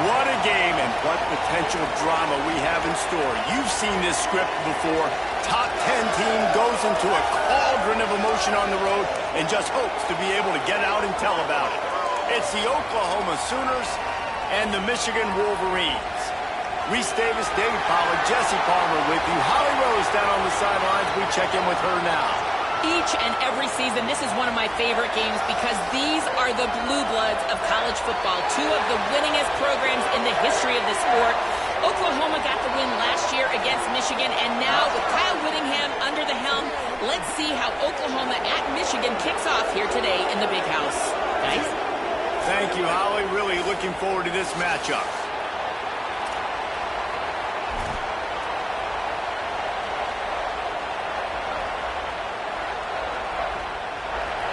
What a game and what potential drama we have in store. You've seen this script before. Top 10 team goes into a cauldron of emotion on the road and just hopes to be able to get out and tell about it. It's the Oklahoma Sooners and the Michigan Wolverines. Reese Davis, David Pollack, Jesse Palmer with you. Holly Rose down on the sidelines. We check in with her now. Each and every season, this is one of my favorite games because these are the blue bloods of college football. Two of the winningest programs in the history of the sport. Oklahoma got the win last year against Michigan, and now with Kyle Whittingham under the helm, let's see how Oklahoma at Michigan kicks off here today in the Big House. Guys? Thank you, Holly. Really looking forward to this matchup.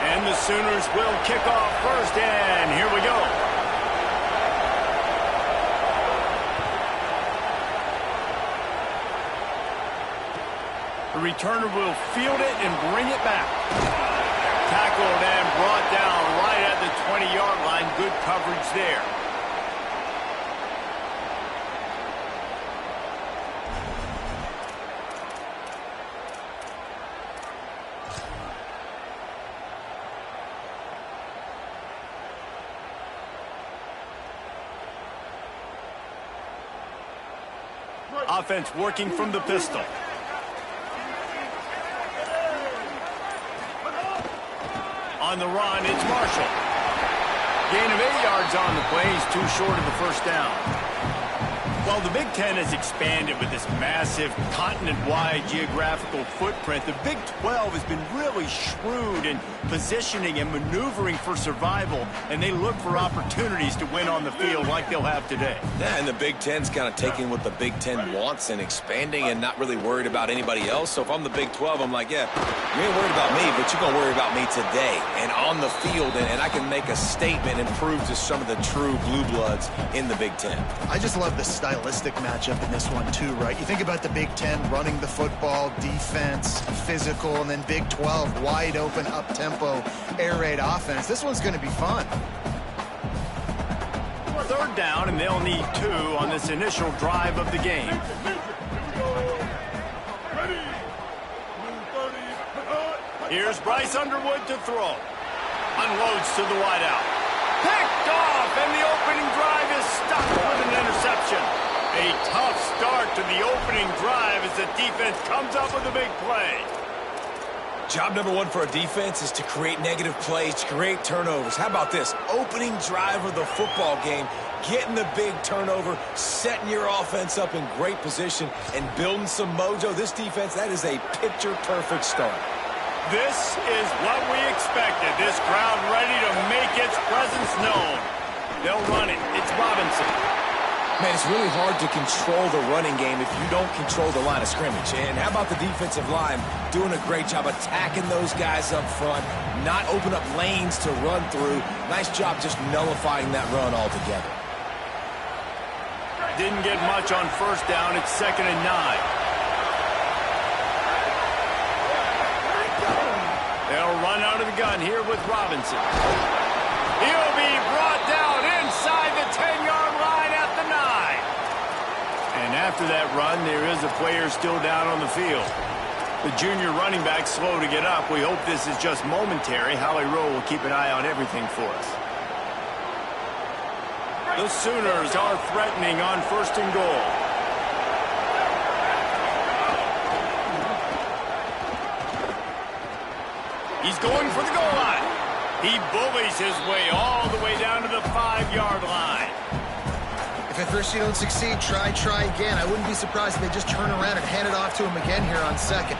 And the Sooners will kick off first, and here we go. The returner will field it and bring it back. Tackled and brought down right at the 20-yard line. Good coverage there. Offense working from the pistol. On the run, it's Marshall. Gain of 8 yards on the play. He's too short of the first down. Well, the Big Ten has expanded with this massive continent-wide geographical footprint. The Big 12 has been really shrewd in positioning and maneuvering for survival, and they look for opportunities to win on the field like they'll have today. Yeah, and the Big Ten's kind of taking what the Big Ten wants and expanding and not really worried about anybody else. So if I'm the Big 12, I'm like, yeah, you ain't worried about me, but you're going to worry about me today and on the field, and I can make a statement and prove to some of the true blue bloods in the Big Ten. I just love the stylistic matchup in this one too, right? You think about the Big Ten running the football, defense, physical, and then Big 12 wide open, up-tempo, air raid offense. This one's going to be fun. Third down, and they'll need 2 on this initial drive of the game. Here's Bryce Underwood to throw. Unloads to the wideout. Picked off, and the opening drive is stuck with an interception. A tough start to the opening drive as the defense comes up with a big play. Job number 1 for a defense is to create negative plays, to create turnovers. How about this? Opening drive of the football game, getting the big turnover, setting your offense up in great position, and building some mojo. This defense, that is a picture-perfect start. This is what we expected. This crowd ready to make its presence known. They'll run it. It's Robinson. Man, it's really hard to control the running game if you don't control the line of scrimmage. And how about the defensive line doing a great job attacking those guys up front, not open up lanes to run through. Nice job just nullifying that run altogether. Didn't get much on first down. It's 2nd and 9. They'll run out of the gun here with Robinson. He'll be brought down inside the 10-yard line at the 9. And after that run, there is a player still down on the field. The junior running back slow to get up. We hope this is just momentary. Holly Rowe will keep an eye on everything for us. The Sooners are threatening on 1st and goal. He's going for the goal line. He bullies his way all the way down to the 5-yard line. If at first you don't succeed, try again. I wouldn't be surprised if they just turn around and hand it off to him again here on 2nd.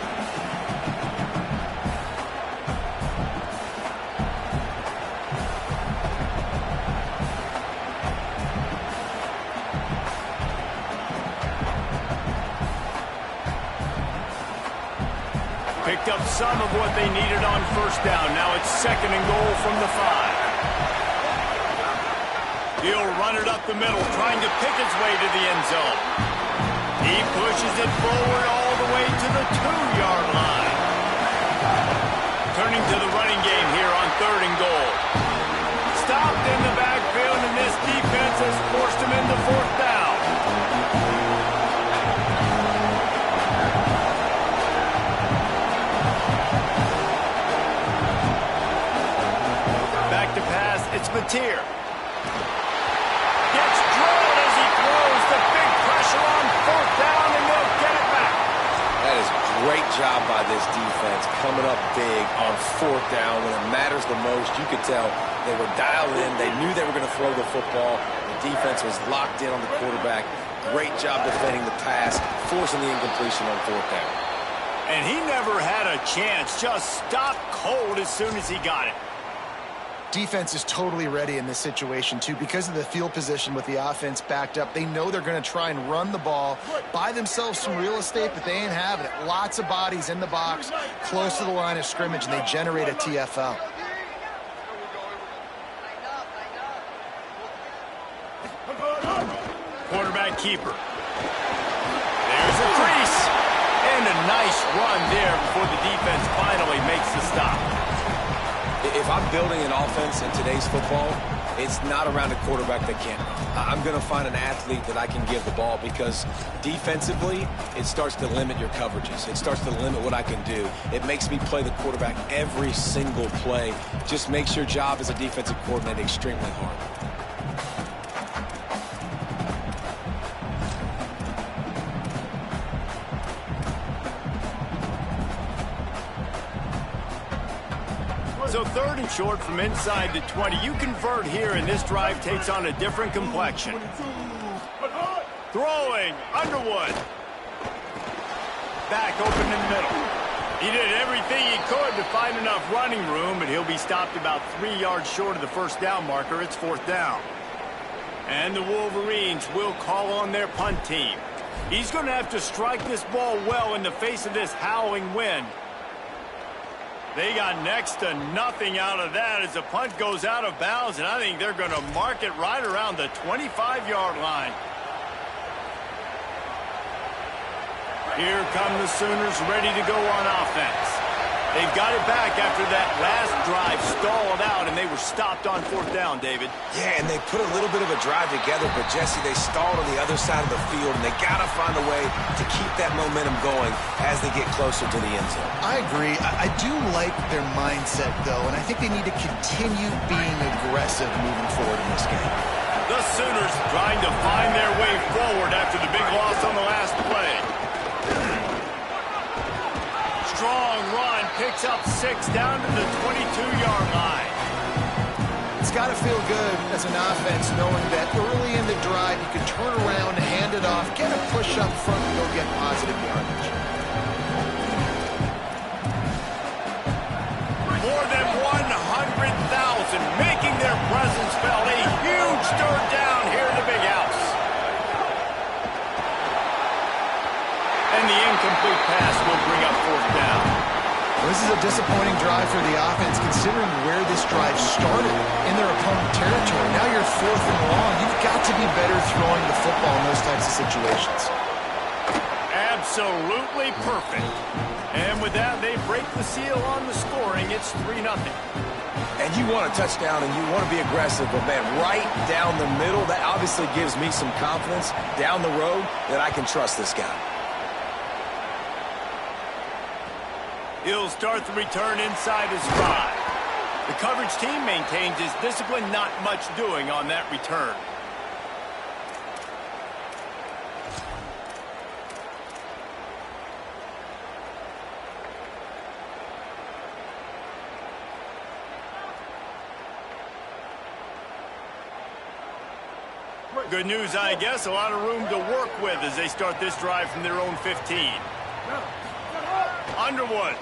Picked up some of what they needed on first down. Now it's 2nd and goal from the 5. He'll run it up the middle, trying to pick his way to the end zone. He pushes it forward all the way to the 2-yard line. Turning to the running game here on 3rd and goal. Stopped in the backfield, and this defense has forced him into fourth down. Back to pass, it's Mateer. Gets drilled as he throws. The big pressure on fourth down, and they'll get it back. That is a great job by this defense, coming up big on fourth down when it matters the most. You could tell they were dialed in. They knew they were going to throw the football. The defense was locked in on the quarterback. Great job defending the pass, forcing the incompletion on fourth down. And he never had a chance. Just stopped cold as soon as he got it. Defense is totally ready in this situation, too. Because of the field position with the offense backed up, they know they're going to try and run the ball, buy themselves some real estate, but they ain't having it. Lots of bodies in the box, close to the line of scrimmage, and they generate a TFL. Quarterback keeper. There's a crease. And a nice run there before the defense finally makes the stop. If I'm building an offense in today's football, it's not around a quarterback that can't run. I'm going to find an athlete that I can give the ball because defensively, it starts to limit your coverages. It starts to limit what I can do. It makes me play the quarterback every single play. Just makes your job as a defensive coordinator extremely hard. So third and short from inside the 20. You convert here, and this drive takes on a different complexion. Throwing, Underwood. Back open in the middle. He did everything he could to find enough running room, but he'll be stopped about 3 yards short of the first down marker. It's fourth down. And the Wolverines will call on their punt team. He's going to have to strike this ball well in the face of this howling wind. They got next to nothing out of that as the punt goes out of bounds, and I think they're going to mark it right around the 25-yard line. Here come the Sooners ready to go on offense. They've got it back after that last drive stalled out, and they were stopped on fourth down, David. Yeah, and they put a little bit of a drive together, but, Jesse, they stalled on the other side of the field, and they got to find a way to keep that momentum going as they get closer to the end zone. I agree. I do like their mindset, though, and I think they need to continue being aggressive moving forward in this game. The Sooners trying to find their way forward after the big loss on the last play. Strong run, picks up 6 down to the 22-yard line. It's got to feel good as an offense knowing that early in the drive you can turn around, hand it off, get a push up front, and go get positive yardage. More than 100,000 making their presence felt. A huge third down here in the big house. And the incomplete pass will bring up fourth down. Well, this is a disappointing drive for the offense considering where this drive started in their opponent territory. Now you're fourth and long. You've got to be better throwing the football in those types of situations. Absolutely perfect. And with that, they break the seal on the scoring. It's 3-0. And you want a touchdown and you want to be aggressive, but, man, right down the middle, that obviously gives me some confidence down the road that I can trust this guy. He'll start the return inside his 5. The coverage team maintains his discipline, not much doing on that return. Good news, I guess. A lot of room to work with as they start this drive from their own 15. Underwood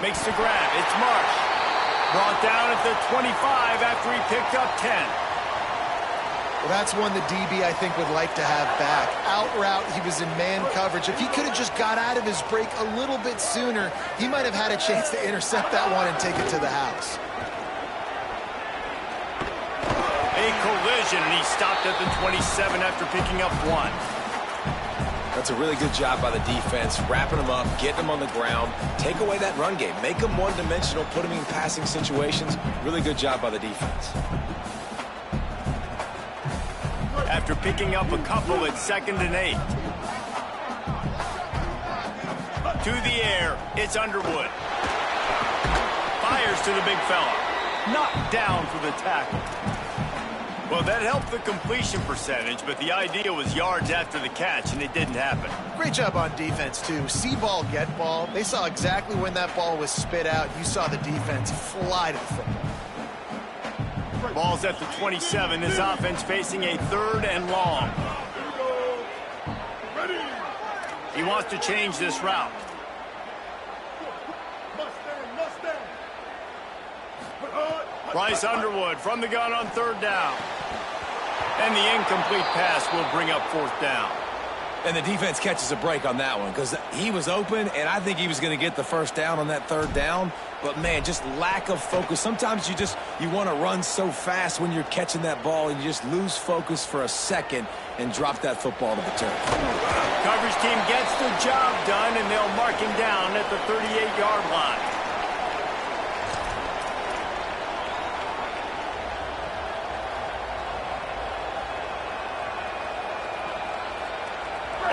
makes the grab. It's Marsh. Brought down at the 25 after he picked up 10. Well, that's one the DB, I think, would like to have back. Out route, he was in man coverage. If he could have just got out of his break a little bit sooner, he might have had a chance to intercept that one and take it to the house. A collision, and he stopped at the 27 after picking up 1. That's a really good job by the defense, wrapping them up, getting them on the ground, take away that run game, make them one-dimensional, put them in passing situations. Really good job by the defense. after picking up a couple at 2nd and 8. To the air, it's Underwood. Fires to the big fella. Knocked down for the tackle. Well, that helped the completion percentage, but the idea was yards after the catch, and it didn't happen. Great job on defense, too. See ball, get ball. They saw exactly when that ball was spit out. You saw the defense fly to the football. Ball's at the 27. This offense facing a 3rd and long. He wants to change this route. Bryce Underwood from the gun on 3rd down. And the incomplete pass will bring up 4th down. And the defense catches a break on that one because he was open, and I think he was going to get the 1st down on that 3rd down. But, man, just lack of focus. Sometimes you want to run so fast when you're catching that ball, and you just lose focus for a second and drop that football to the turf. Coverage team gets the job done, and they'll mark him down at the 38-yard line.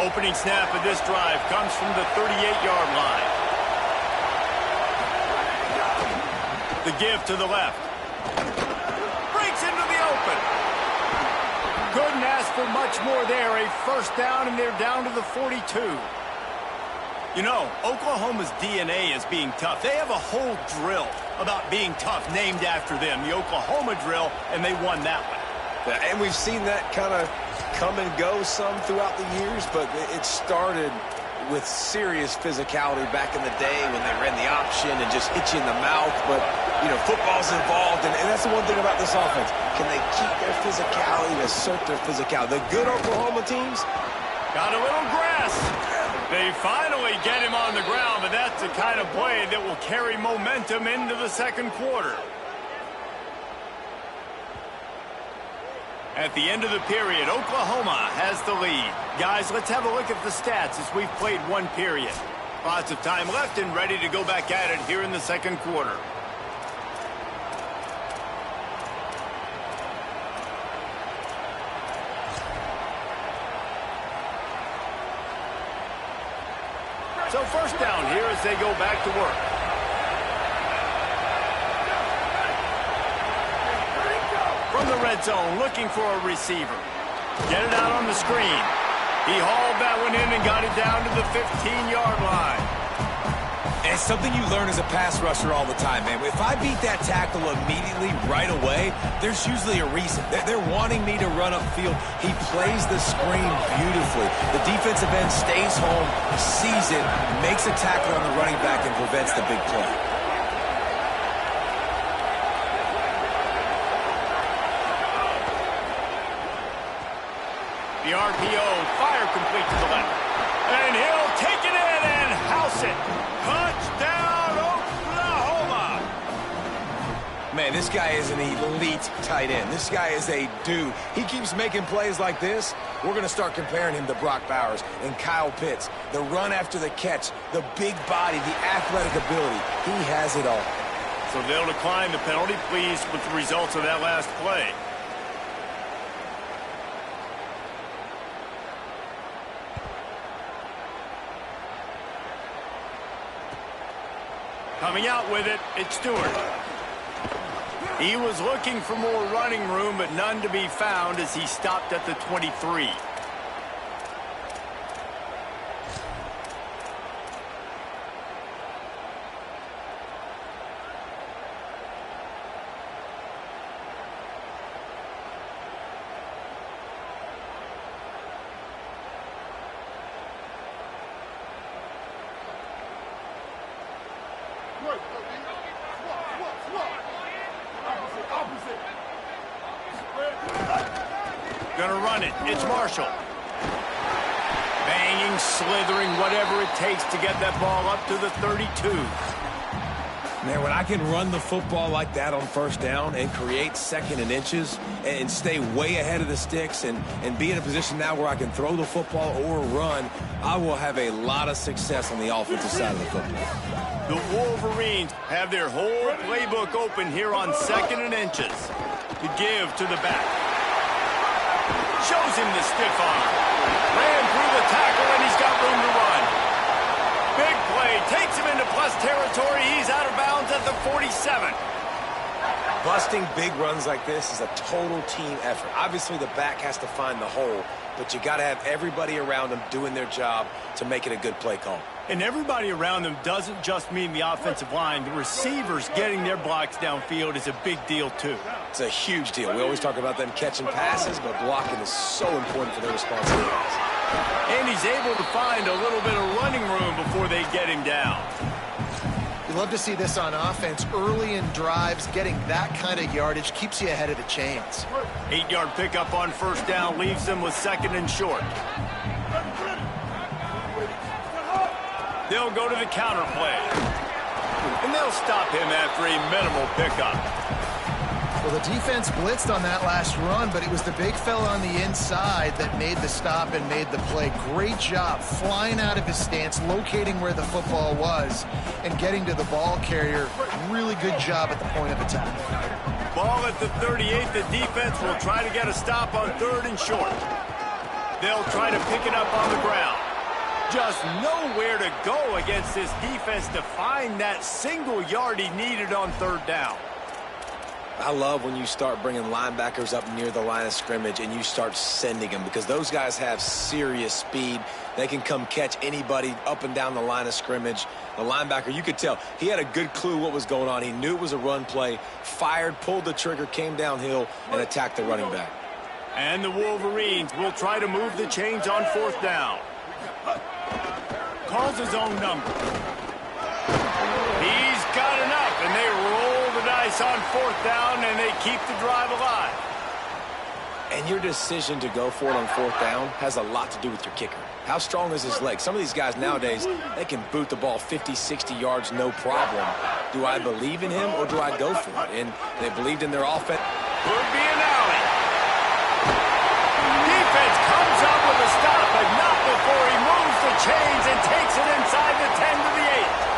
Opening snap of this drive comes from the 38-yard line. The give to the left. Breaks into the open. Couldn't ask for much more there. A 1st down, and they're down to the 42. You know, Oklahoma's DNA is being tough. They have a whole drill about being tough named after them, the Oklahoma drill, and they won that one. And we've seen that kind of come and go some throughout the years, but it started with serious physicality back in the day when they ran the option and just hit you in the mouth. But, you know, football's involved, and that's the one thing about this offense. Can they keep their physicality, assert their physicality? The good Oklahoma teams got a little grass. They finally get him on the ground, but that's the kind of play that will carry momentum into the 2nd quarter. At the end of the period, Oklahoma has the lead. Guys, let's have a look at the stats as we've played one period. Lots of time left and ready to go back at it here in the 2nd quarter. So 1st down here as they go back to work. From the red zone, looking for a receiver. Get it out on the screen. He hauled that one in and got it down to the 15-yard line. And it's something you learn as a pass rusher all the time, man. If I beat that tackle immediately, right away, there's usually a reason. They're wanting me to run upfield. He plays the screen beautifully. The defensive end stays home, sees it, makes a tackle on the running back, and prevents the big play. The RPO, fire complete to the left. And he'll take it in and house it. Touchdown, Oklahoma. Man, this guy is an elite tight end. This guy is a dude. He keeps making plays like this. We're going to start comparing him to Brock Bowers and Kyle Pitts. The run after the catch, the big body, the athletic ability. He has it all. So they'll decline the penalty, pleased with the results of that last play. Coming out with it, it's Stewart. He was looking for more running room, but none to be found as he stopped at the 23. Gonna run it. It's Marshall. Banging, slithering, whatever it takes to get that ball up to the 32. Man, when I can run the football like that on 1st down and create 2nd and inches and stay way ahead of the sticks and be in a position now where I can throw the football or run, I will have a lot of success on the offensive side of the football. The Wolverines have their whole playbook open here on 2nd and inches. To give to the back. Shows throws him the stiff arm. Ran through the tackle, and he's got room to run. Big play. Takes him into plus territory. He's out of bounds at the 47. Busting big runs like this is a total team effort. Obviously, the back has to find the hole, but you got to have everybody around them doing their job to make it a good play call. And everybody around them doesn't just mean the offensive line. The receivers getting their blocks downfield is a big deal, too. It's a huge deal. We always talk about them catching passes, but blocking is so important for their responsibilities. And he's able to find a little bit of running room before they get him down. You love to see this on offense. Early in drives, getting that kind of yardage keeps you ahead of the chains. 8-yard pickup on first down leaves them with second and short. They'll go to the counter play. And they'll stop him after a minimal pickup. Well, the defense blitzed on that last run, but it was the big fella on the inside that made the stop and made the play. Great job flying out of his stance, locating where the football was, and getting to the ball carrier. Really good job at the point of attack. Ball at the 38. The defense will try to get a stop on third and short. They'll try to pick it up on the ground. Just nowhere to go against this defense to find that single yard he needed on third down. I love when you start bringing linebackers up near the line of scrimmage and you start sending them, because those guys have serious speed. They can come catch anybody up and down the line of scrimmage. The linebacker, you could tell, he had a good clue what was going on. He knew it was a run play, fired, pulled the trigger, came downhill, and attacked the running back. And the Wolverines will try to move the chains on fourth down. Calls his own number. He's got enough, and they roll the dice on fourth down, and they keep the drive alive. And your decision to go for it on fourth down has a lot to do with your kicker. How strong is his leg? Some of these guys nowadays, they can boot the ball 50, 60 yards, no problem. Do I believe in him, or do I go for it? And they believed in their offense. Could be an alley. Defense comes up with a stop, but not before he moves the chains and takes it inside the 10 to the 8.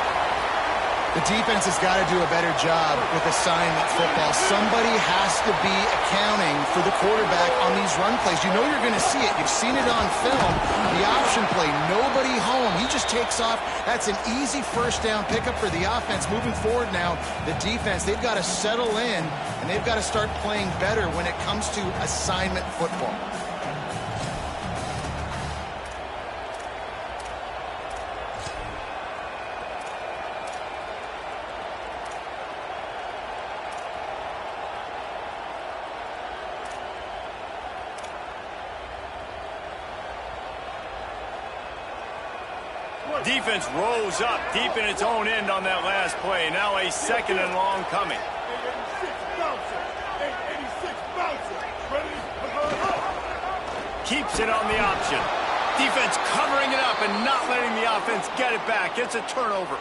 The defense has got to do a better job with assignment football. Somebody has to be accounting for the quarterback on these run plays. You know you're going to see it. You've seen it on film. The option play, nobody home. He just takes off. That's an easy first down pickup for the offense. Moving forward now, the defense, they've got to settle in, and they've got to start playing better when it comes to assignment football. Defense rolls up deep in its own end on that last play. Now a second and long coming. Keeps it on the option. Defense covering it up and not letting the offense get it back. It's a turnover.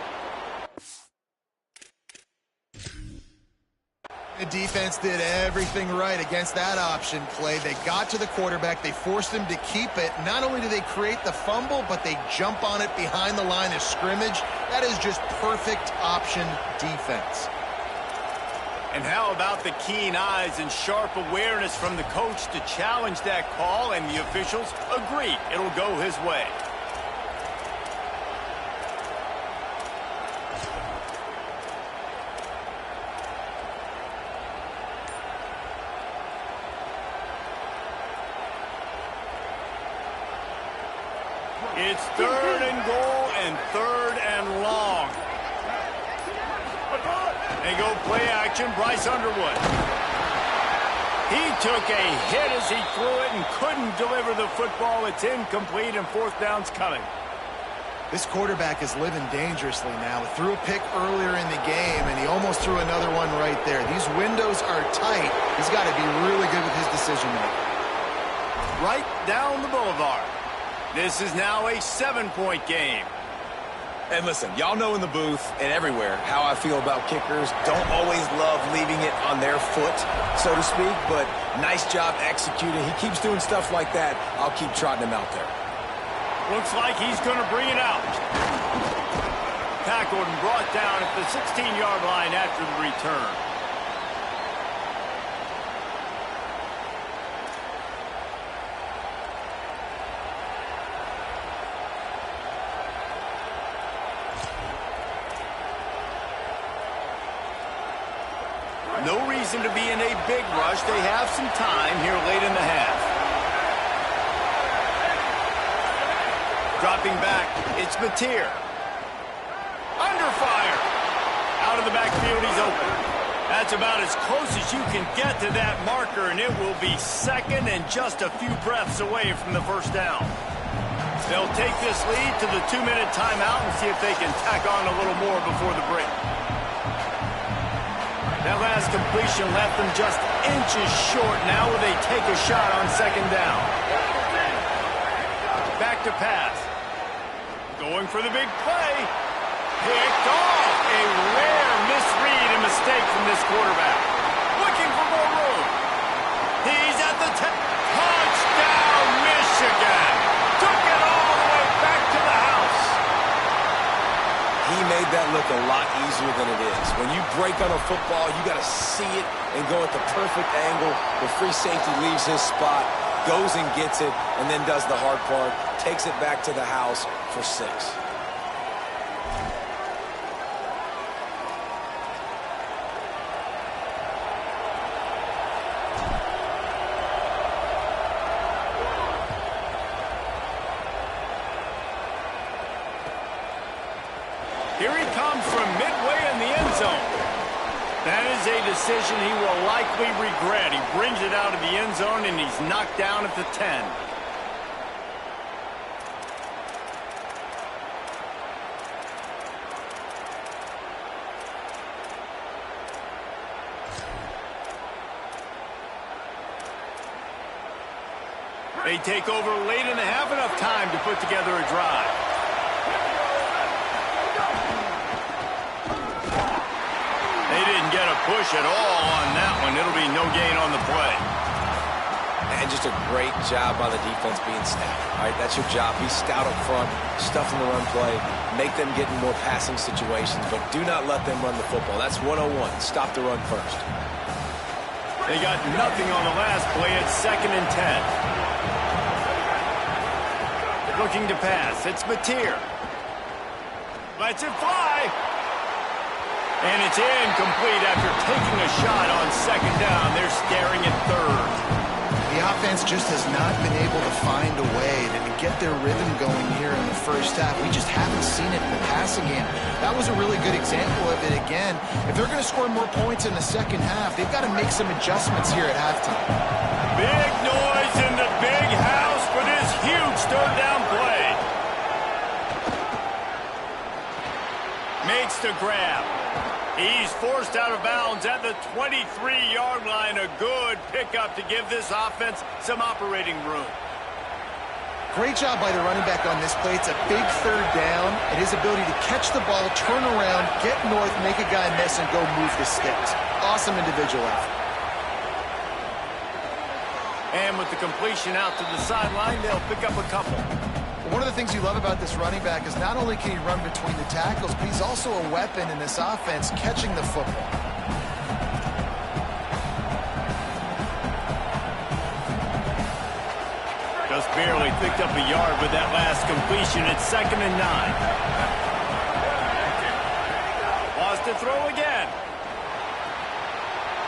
The defense did everything right against that option play. They got to the quarterback. They forced him to keep it. Not only do they create the fumble, but they jump on it behind the line of scrimmage. That is just perfect option defense. And how about the keen eyes and sharp awareness from the coach to challenge that call, and the officials agree it'll go his way. It's third and goal and third and long. They go play action, Bryce Underwood. He took a hit as he threw it and couldn't deliver the football. It's incomplete, and fourth down's coming. This quarterback is living dangerously now. He threw a pick earlier in the game, and he almost threw another one right there. These windows are tight. He's got to be really good with his decision-making. Right down the boulevard. This is now a 7-point game. And listen, y'all know in the booth and everywhere how I feel about kickers. Don't always love leaving it on their foot, so to speak, but nice job executing. He keeps doing stuff like that. I'll keep trotting him out there. Looks like he's going to bring it out. Tackled and brought down at the 16-yard line after the return. No reason to be in a big rush. They have some time here late in the half. Dropping back, it's Mateer. Under fire. Out of the backfield, he's open. That's about as close as you can get to that marker, and it will be second and just a few breaths away from the first down. They'll take this lead to the 2-minute timeout and see if they can tack on a little more before the break. That last completion left them just inches short. Now will they take a shot on second down? Back to pass. Going for the big play. Picked off. A rare misread and mistake from this quarterback. Looking for more room. He's at the touchdown, Michigan. Took it all the way back to the house. He made that look a lot easier than it is. When you break on a football, you got to see it and go at the perfect angle. The free safety leaves his spot, goes and gets it, and then does the hard part, takes it back to the house for 6. Here he comes from midway in the end zone. That is a decision he will likely regret. He brings it out of the end zone, and he's knocked down at the 10. They take over late in the half, enough time to put together a drive. They didn't get a push at all on that one. It'll be no gain on the play. And just a great job by the defense being stout. All right, that's your job. Be stout up front, stuff in the run play, make them get in more passing situations, but do not let them run the football. That's 101. Stop the run first. They got nothing on the last play. It's 2nd and 10. Looking to pass. It's Mateer. Lets it fly. And it's incomplete after taking a shot on second down. They're staring at third. The offense just has not been able to find a way to get their rhythm going here in the first half. We just haven't seen it in the passing game. That was a really good example of it again. If they're going to score more points in the second half, they've got to make some adjustments here at halftime. Big noise in the big house for this huge third down play. Makes the grab. He's forced out of bounds at the 23-yard line. A good pickup to give this offense some operating room. Great job by the running back on this play. It's a big third down, and his ability to catch the ball, turn around, get north, make a guy miss, and go move the sticks. Awesome individual effort. And with the completion out to the sideline, they'll pick up a couple. One of the things you love about this running back is not only can he run between the tackles, but he's also a weapon in this offense catching the football. Just barely picked up a yard with that last completion. It's 2nd and 9. Lost to throw again.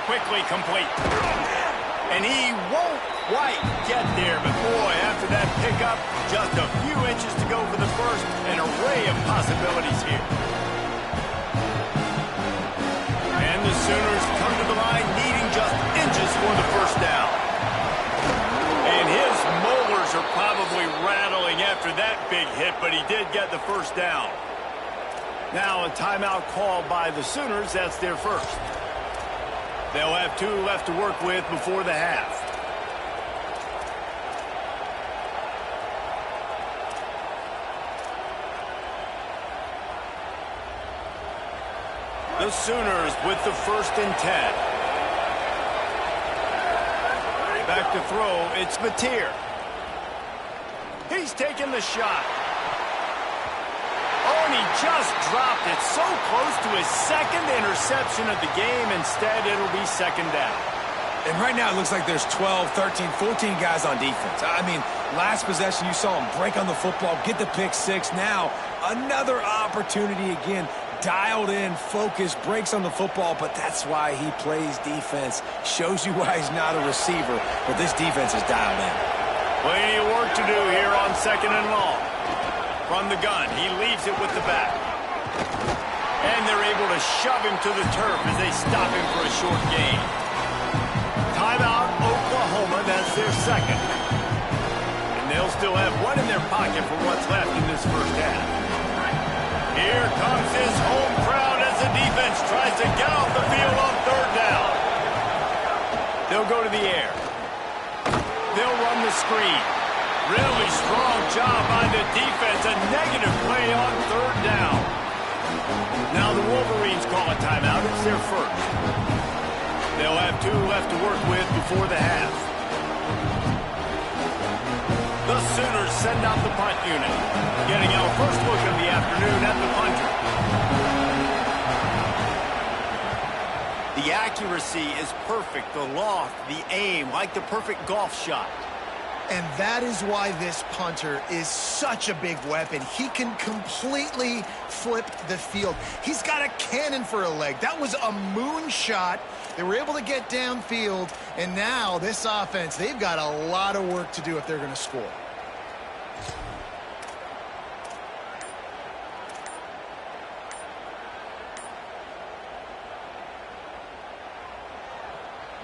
Quickly complete. And he won't quite get there, but boy, after that pickup, just a few inches to go for the first. An array of possibilities here. And the Sooners come to the line needing just inches for the first down. And his molars are probably rattling after that big hit, but he did get the first down. Now a timeout called by the Sooners. That's their first. They'll have 2 left to work with before the half. The Sooners with the 1st and 10. Back to throw, it's Mateer. He's taking the shot. Oh, and he just dropped it so close to his 2nd interception of the game. Instead, it'll be 2nd down. And right now it looks like there's 12, 13, 14 guys on defense. I mean, last possession you saw him break on the football, get the pick 6. Now, another opportunity again. dialed in, focused, breaks on the football, but that's why he plays defense. Shows you why he's not a receiver, but this defense is dialed in. Plenty of work to do here on 2nd and long. From the gun, he leaves it with the back. And they're able to shove him to the turf as they stop him for a short gain. Timeout, Oklahoma. That's their second. And they'll still have one in their pocket for what's left in this first half. Here comes his home crowd as the defense tries to get off the field on 3rd down. They'll go to the air. They'll run the screen. Really strong job by the defense. A negative play on 3rd down. Now the Wolverines call a timeout. It's their first. They'll have 2 left to work with before the half. The Sooners send out the punt unit. Getting our first look of the afternoon at the punter. The accuracy is perfect. The loft, the aim, like the perfect golf shot. And that is why this punter is such a big weapon. He can completely flip the field. He's got a cannon for a leg. That was a moonshot. They were able to get downfield, and now this offense, they've got a lot of work to do if they're going to score.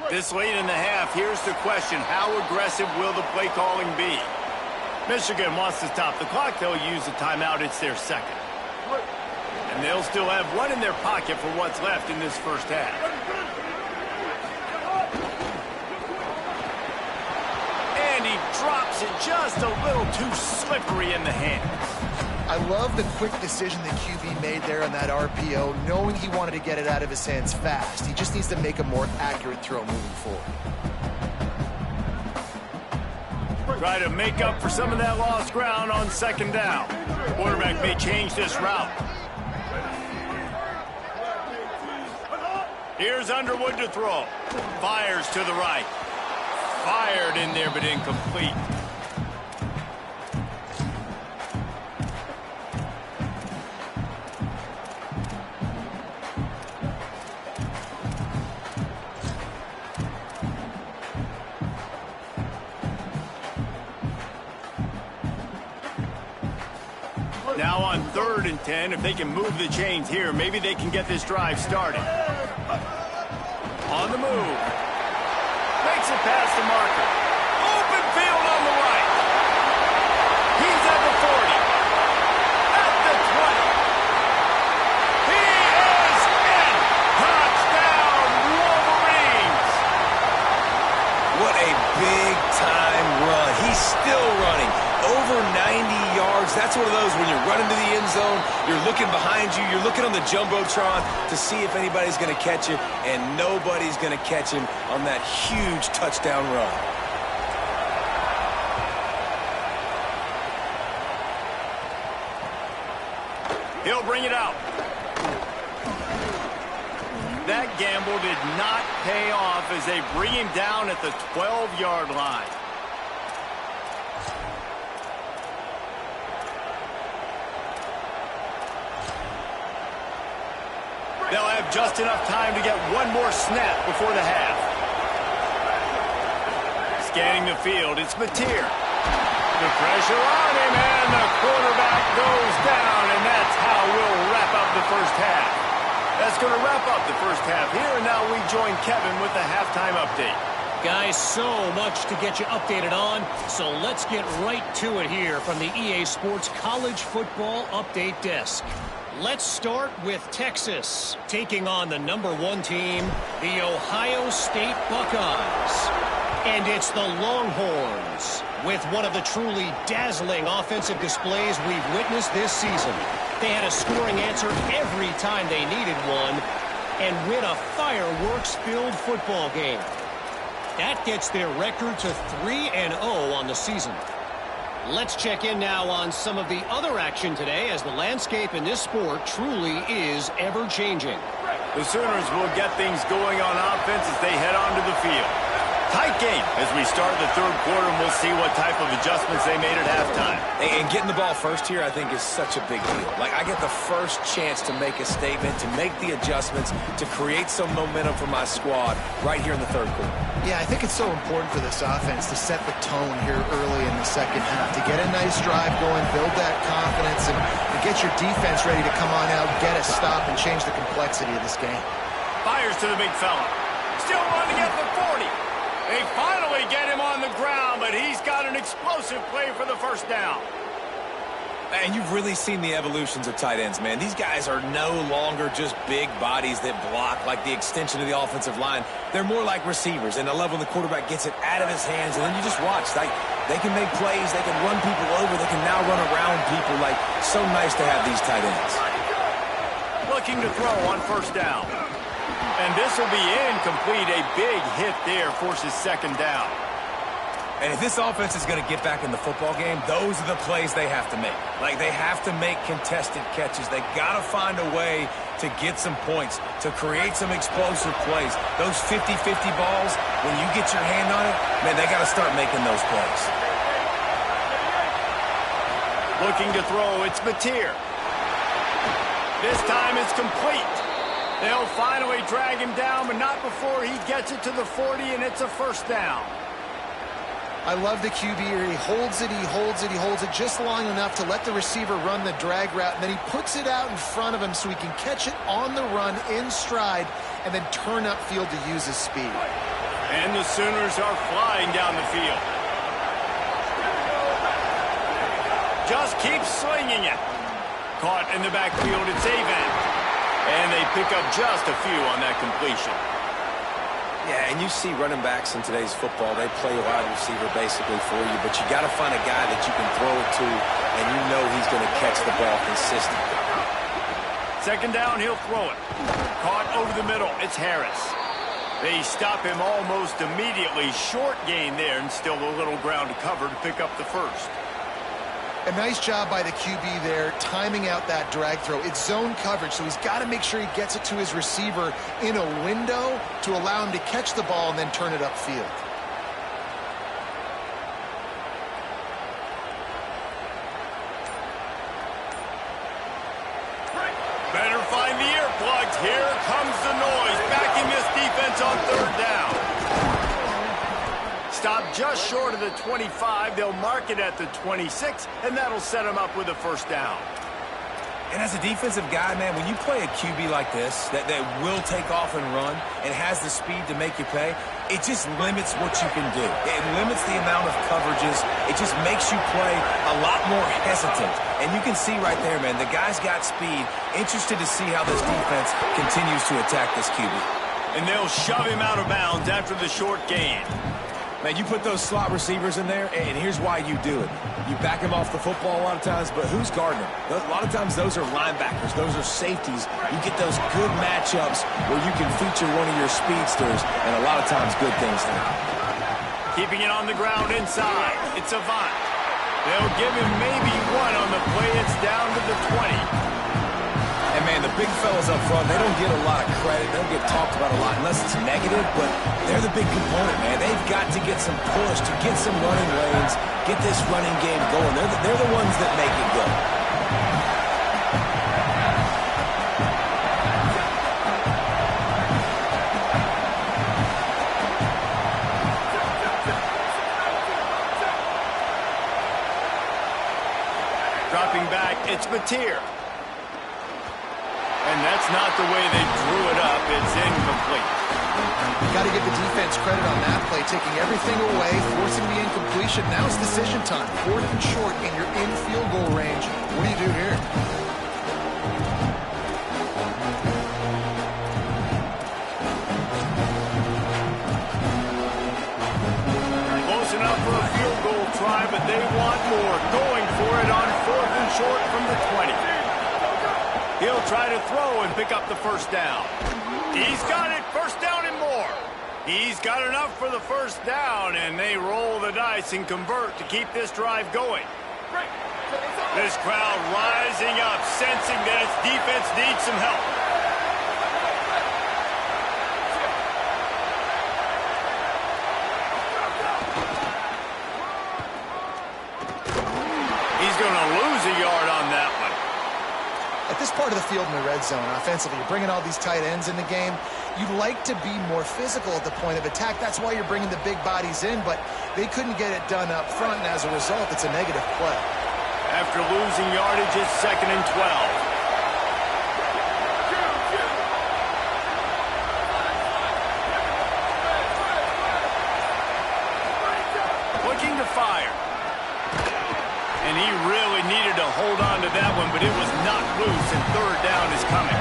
This late in the half, here's the question. How aggressive will the play calling be? Michigan wants to stop the clock. They'll use a timeout. It's their second. And they'll still have one in their pocket for what's left in this first half. And he drops it just a little too slippery in the hands. I love the quick decision that QB made there on that RPO, knowing he wanted to get it out of his hands fast. He just needs to make a more accurate throw moving forward. Try to make up for some of that lost ground on 2nd down. The quarterback may change this route. Here's Underwood to throw. Fires to the right. Fired in there, but incomplete. Now on 3rd and 10, if they can move the chains here, maybe they can get this drive started. On the move. Makes it past the marker. Open field on the right. He's at the 40. At the 20. He is in. Touchdown, Wolverines. What a big-time run. He's still running. Over 90 yards. That's one of those when you're running to the end zone, you're looking behind you, you're looking on the Jumbotron to see if anybody's going to catch you, and nobody's going to catch him on that huge touchdown run. He'll bring it out. That gamble did not pay off as they bring him down at the 12-yard line. They'll have just enough time to get one more snap before the half. Scanning the field, it's Mateer. The pressure on him, and the quarterback goes down, and that's how we'll wrap up the first half. That's going to wrap up the first half here, and now we join Kevin with the halftime update. Guys, so much to get you updated on, so let's get right to it here from the EA Sports College Football Update Desk. Let's start with Texas, taking on the #1 team, the Ohio State Buckeyes. And it's the Longhorns, with one of the truly dazzling offensive displays we've witnessed this season. They had a scoring answer every time they needed one, and win a fireworks-filled football game. That gets their record to 3-0 on the season. Let's check in now on some of the other action today, as the landscape in this sport truly is ever-changing. The Sooners will get things going on offense as they head onto the field. Tight game as we start the third quarter, and we'll see what type of adjustments they made at halftime. And getting the ball first here, I think, is such a big deal. Like, I get the first chance to make a statement, to make the adjustments, to create some momentum for my squad right here in the third quarter. Yeah, I think it's so important for this offense to set the tone here early in the second half, to get a nice drive going, build that confidence, and get your defense ready to come on out, get a stop, and change the complexity of this game. Fires to the big fella. Still running at the 40. They finally get him on the ground, but he's got an explosive play for the first down. And you've really seen the evolutions of tight ends, man. These guys are no longer just big bodies that block like the extension of the offensive line. They're more like receivers, and I love when the quarterback gets it out of his hands, and then you just watch. Like, they can make plays, they can run people over, they can now run around people. Like, so nice to have these tight ends. Looking to throw on first down. And this will be incomplete. A big hit there forces second down. And if this offense is going to get back in the football game, those are the plays they have to make. Like, they have to make contested catches. They got to find a way to get some points, to create some explosive plays. Those 50-50 balls, when you get your hand on it, man, they got to start making those plays. Looking to throw, it's Mateer. This time it's complete. They'll finally drag him down, but not before he gets it to the 40, and it's a first down. I love the QB here. He holds it, he holds it, he holds it just long enough to let the receiver run the drag route, and then he puts it out in front of him so he can catch it on the run in stride and then turn upfield to use his speed. And the Sooners are flying down the field. Just keep slinging it. Caught in the backfield, it's Avent. And they pick up just a few on that completion. Yeah, and you see running backs in today's football, they play wide receiver basically for you, but you got to find a guy that you can throw it to, and you know he's going to catch the ball consistently. Second down, he'll throw it. Caught over the middle, it's Harris. They stop him almost immediately. Short gain there, and still a little ground to cover to pick up the first. A nice job by the QB there, timing out that drag throw. It's zone coverage, so he's got to make sure he gets it to his receiver in a window to allow him to catch the ball and then turn it upfield. Better find the earplugs. Here comes the noise. Backing this defense on third down. Stop just short of the 25. They'll mark it at the 26, and that'll set them up with a first down. And as a defensive guy, man, when you play a QB like this that will take off and run and has the speed to make you pay, it just limits what you can do. It limits the amount of coverages. It just makes you play a lot more hesitant. And you can see right there, man, the guy's got speed. Interested to see how this defense continues to attack this QB. And they'll shove him out of bounds after the short gain. Man, you put those slot receivers in there, and here's why you do it. You back them off the football a lot of times, but who's guarding them? A lot of times those are linebackers. Those are safeties. You get those good matchups where you can feature one of your speedsters, and a lot of times good things there. Keeping it on the ground inside. It's Avant. They'll give him maybe one on the play. It's down to the 20. And, man, the big fellas up front, they don't get a lot of credit. They don't get talked about a lot unless it's negative, but they're the big component, man. They've got to get some push, to get some running lanes, get this running game going. They're the ones that make it go. Dropping back, it's Mateer. And that's not the way they drew it up. It's incomplete. Got to give the defense credit on that play, taking everything away, forcing the incompletion. Now it's decision time. 4th and short, and you're in field goal range. What do you do here? Close enough for a field goal try, but they want more. Going for it on 4th and short from the 20. He'll try to throw and pick up the first down. He's got it. First down and more. He's got enough for the first down, and they roll the dice and convert to keep this drive going. This crowd rising up, sensing that its defense needs some help. going to lose a yard on that one. At this part of the field in the red zone, offensively, you're bringing all these tight ends in the game. You'd like to be more physical at the point of attack. That's why you're bringing the big bodies in, but they couldn't get it done up front, and as a result, it's a negative play. After losing yardage, it's 2nd and 12. Looking to fire. And he really needed to hold on to that one, but it was not loose, and 3rd down is coming.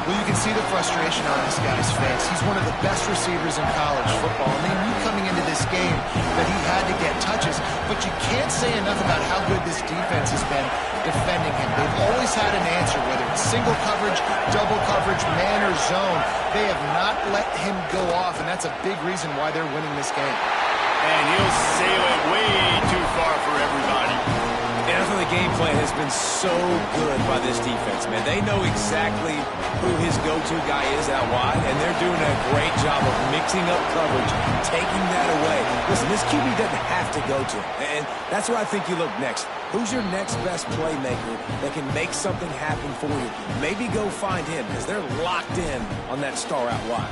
Well, you can see the frustration on this guy's face. He's one of the best receivers in college football, and they knew coming into this game that he had to get touches, but you can't say enough about how good this defense has been defending him. They've always had an answer, whether it's single coverage, double coverage, man or zone. They have not let him go off, and that's a big reason why they're winning this game. And he'll sail it way too far for everybody. And I think the game plan has been so good by this defense, man. They know exactly who his go-to guy is out wide, and they're doing a great job of mixing up coverage, taking that away. Listen, this QB doesn't have to go to him, and that's where I think you look next. Who's your next best playmaker that can make something happen for you? Maybe go find him, because they're locked in on that star out wide.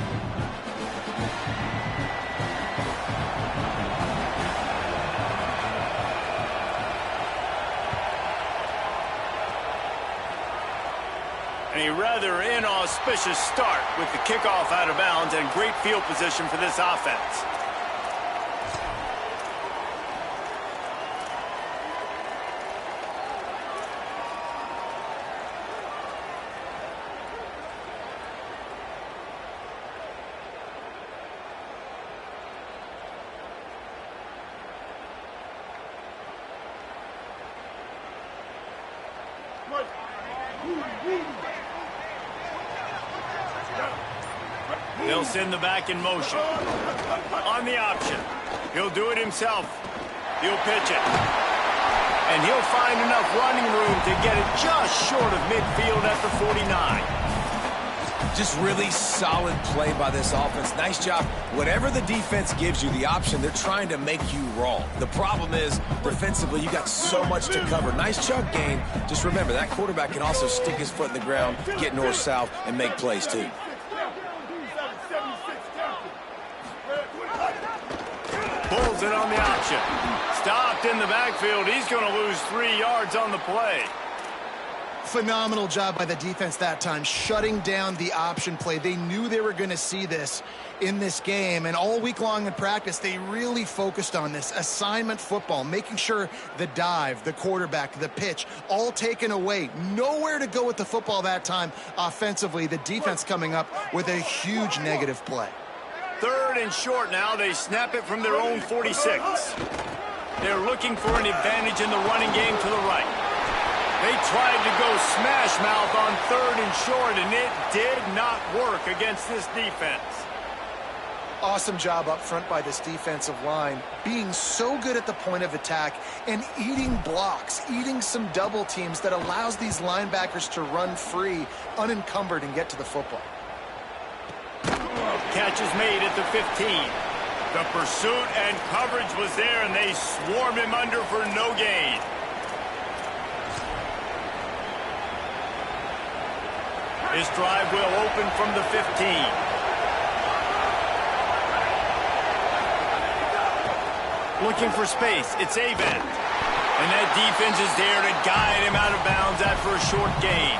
A rather inauspicious start with the kickoff out of bounds and great field position for this offense. They'll send the back in motion. On the option. He'll do it himself. He'll pitch it. And he'll find enough running room to get it just short of midfield at the 49. Just really solid play by this offense. Nice job. Whatever the defense gives you the option, they're trying to make you wrong. The problem is, defensively, you got so much to cover. Nice chunk gain. Just remember, that quarterback can also stick his foot in the ground, get north-south, and make plays, too. Pulls it on the option. Stopped in the backfield. He's going to lose 3 yards on the play. Phenomenal job by the defense that time, shutting down the option play. They knew they were going to see this in this game, and all week long in practice, they really focused on this assignment football, making sure the dive, the quarterback, the pitch, all taken away. Nowhere to go with the football that time offensively. The defense coming up with a huge negative play. 3rd and short now. They snap it from their own 46. They're looking for an advantage in the running game to the right. They tried to go smash mouth on 3rd and short, and it did not work against this defense. Awesome job up front by this defensive line, being so good at the point of attack and eating blocks, eating some double teams that allows these linebackers to run free, unencumbered, and get to the football. Catch is made at the 15. The pursuit and coverage was there, and they swarmed him under for no gain. This drive will open from the 15. Looking for space. It's Avent. And that defense is there to guide him out of bounds after a short gain.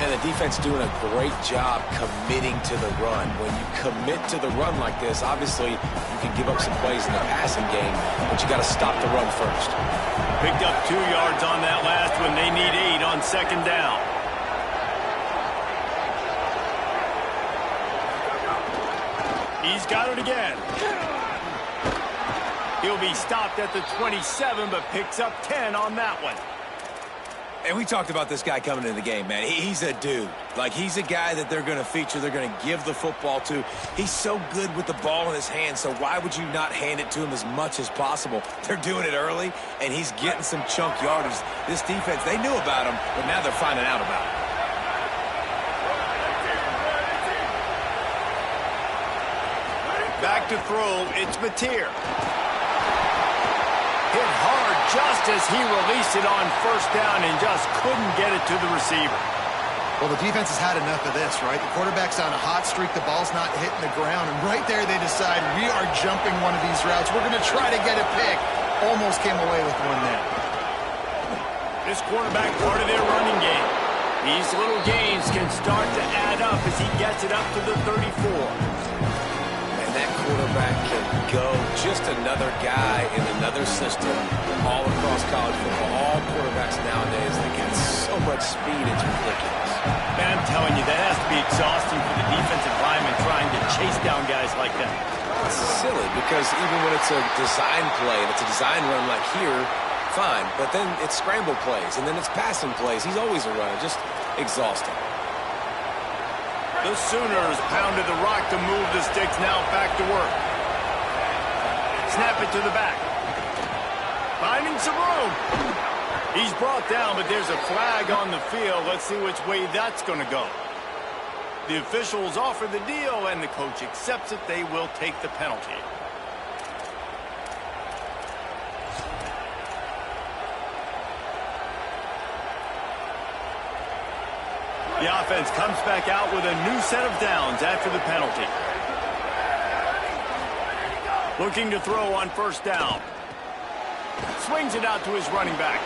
And the defense doing a great job committing to the run. When you commit to the run like this, obviously you can give up some plays in the passing game, but you got to stop the run first. Picked up 2 yards on that last one. They need 8 on 2nd down. He's got it again. He'll be stopped at the 27, but picks up 10 on that one. And we talked about this guy coming into the game, man. He's a dude. Like, he's a guy that they're going to feature, they're going to give the football to. He's so good with the ball in his hand, so why would you not hand it to him as much as possible? They're doing it early, and he's getting some chunk yardage. This defense, they knew about him, but now they're finding out about him. Back to throw, it's Mateer. Hit hard just as he released it on first down and just couldn't get it to the receiver. Well, the defense has had enough of this, right? The quarterback's on a hot streak. The ball's not hitting the ground. And right there, they decide, we are jumping one of these routes. We're going to try to get a pick. Almost came away with one there. This quarterback, part of their running game. These little gains can start to add up as he gets it up to the 34. And that quarterback can go. Just another guy in another system all across college football. All quarterbacks nowadays, they get so much speed, it's ridiculous. Man, I'm telling you, that has to be exhausting for the defensive lineman trying to chase down guys like that. It's silly because even when it's a design play and it's a design run like here, fine. But then it's scramble plays and then it's passing plays. He's always a runner. Just exhausting. The Sooners pounded the rock to move the sticks. Now back to work. Snap it to the back. Finding some room. He's brought down, but there's a flag on the field. Let's see which way that's going to go. The officials offer the deal, and the coach accepts it. They will take the penalty. The offense comes back out with a new set of downs after the penalty. Looking to throw on first down. Swings it out to his running back.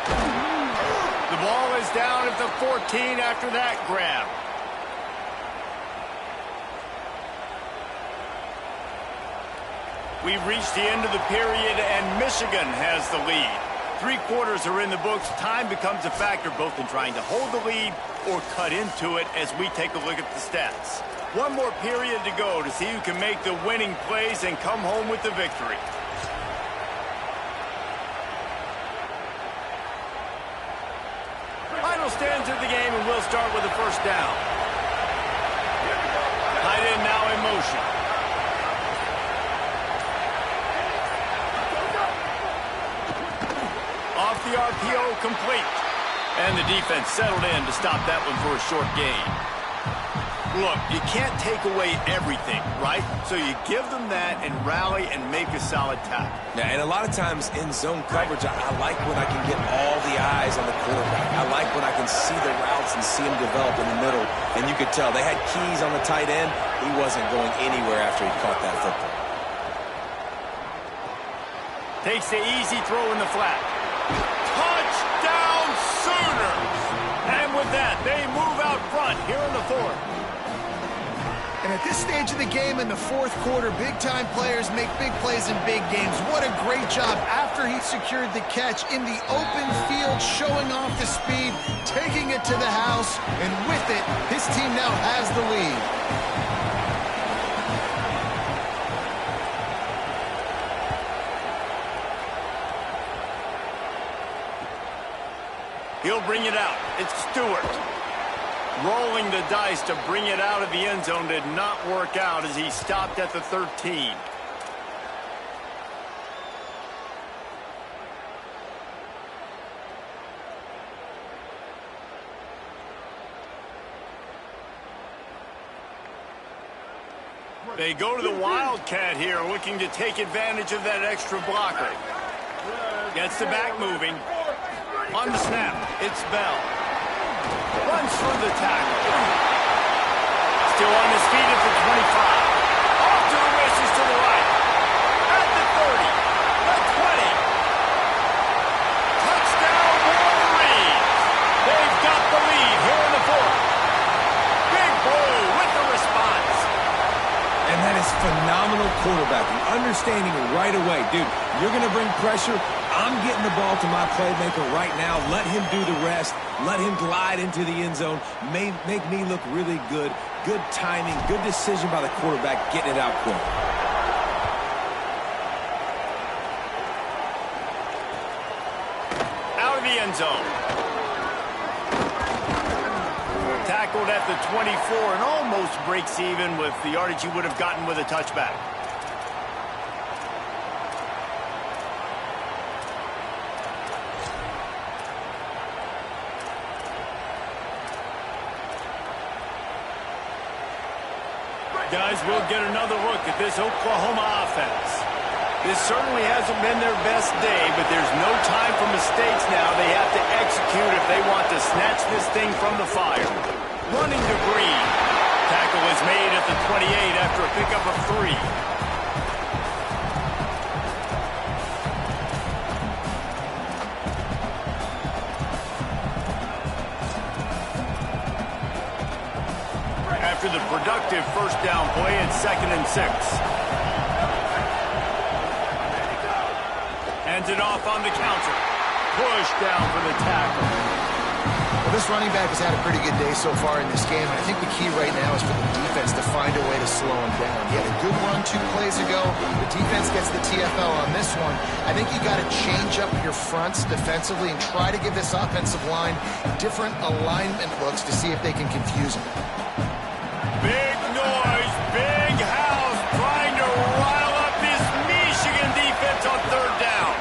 The ball is down at the 14 after that grab. We've reached the end of the period, and Michigan has the lead. 3 quarters are in the books. Time becomes a factor both in trying to hold the lead or cut into it as we take a look at the stats. One more period to go to see who can make the winning plays and come home with the victory. Final stands of the game, and we'll start with the first down. Tight end now in motion. Off the RPO, complete. And the defense settled in to stop that one for a short gain. Look, you can't take away everything, right? So you give them that and rally and make a solid tackle. Yeah, and a lot of times in zone coverage, I like when I can get all the eyes on the quarterback. I like when I can see the routes and see them develop in the middle. And you could tell they had keys on the tight end. He wasn't going anywhere after he caught that football. Takes the easy throw in the flat. Touchdown Sooners! And with that, they move out front here in the 4th. And at this stage of the game in the 4th quarter, big-time players make big plays in big games. What a great job after he secured the catch in the open field, showing off the speed, taking it to the house, and with it, his team now has the lead. He'll bring it out. It's Stewart. Rolling the dice to bring it out of the end zone did not work out as he stopped at the 13. They go to the Wildcat here, looking to take advantage of that extra blocker. Gets the back moving. On the snap, it's Bell. Runs through the tackle. Still on his feet at the 25. Off to the races to the right. At the 30. The 20. Touchdown Wolverines. They've got the lead here in the 4th. Big Bo with the response. And that is phenomenal quarterbacking. Understanding right away. Dude, you're going to bring pressure. I'm getting the ball to my playmaker right now. Let him do the rest. Let him glide into the end zone. Make me look really good. Good timing. Good decision by the quarterback getting it out quick. Out of the end zone. Tackled at the 24 and almost breaks even with the yardage he would have gotten with a touchback. Guys, we'll get another look at this Oklahoma offense. This certainly hasn't been their best day, but there's no time for mistakes now. They have to execute if they want to snatch this thing from the fire. Running to Green. Tackle is made at the 28 after a pickup of 3. After the productive first down play, it's 2nd and 6. Hands it off on the counter. Push down for the tackle. Well, this running back has had a pretty good day so far in this game, and I think the key right now is for the defense to find a way to slow him down. He had a good run 2 plays ago. The defense gets the TFL on this one. I think you got to change up your fronts defensively and try to give this offensive line different alignment looks to see if they can confuse him. Big noise, big house, trying to rile up this Michigan defense on 3rd down.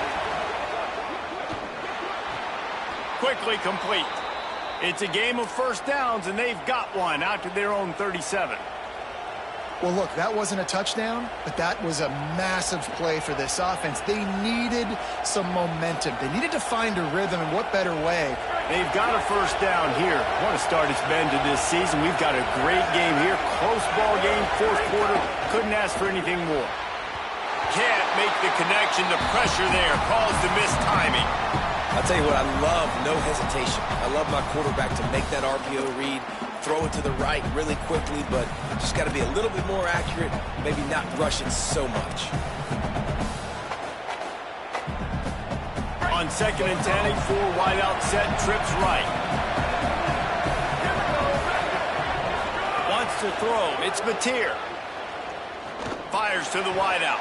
Quickly complete. It's a game of first downs, and they've got one out to their own 37. Well, look, that wasn't a touchdown, but that was a massive play for this offense. They needed some momentum. They needed to find a rhythm, and what better way? They've got a first down here. What a start it's been to this season. We've got a great game here. Close ball game, 4th quarter. Couldn't ask for anything more. Can't make the connection. The pressure there caused the missed timing. I'll tell you what, I love no hesitation. I love my quarterback to make that RPO read, throw it to the right really quickly, but just got to be a little bit more accurate, maybe not rush it so much. On 2nd and 10, a 4 wide out set, trips right. Wants to throw. It's Mateer. Fires to the wide out.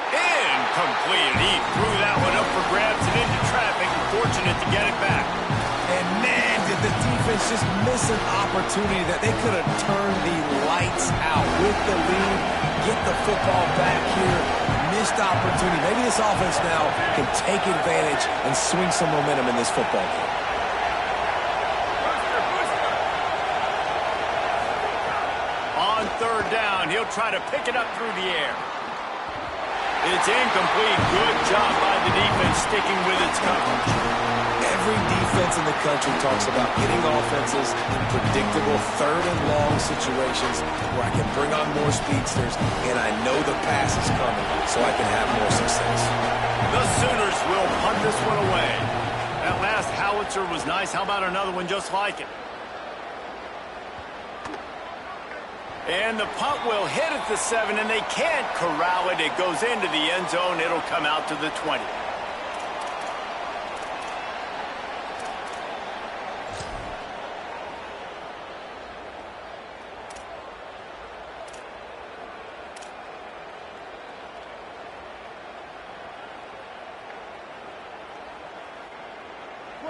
Incomplete. He threw that one up for grabs and into traffic. Fortunate to get it back. And man, did the defense just miss an opportunity that they could have turned the lights out with the lead, get the football back here. Missed opportunity. Maybe this offense now can take advantage and swing some momentum in this football game. On 3rd down, he'll try to pick it up through the air. It's incomplete. Good job by the defense sticking with its coverage. Every defense in the country talks about getting offenses in predictable 3rd and long situations where I can bring on more speedsters and I know the pass is coming so I can have more success. The Sooners will punt this one away. That last howitzer was nice. How about another one just like it? And the punt will hit at the 7, and they can't corral it. It goes into the end zone. It'll come out to the 20.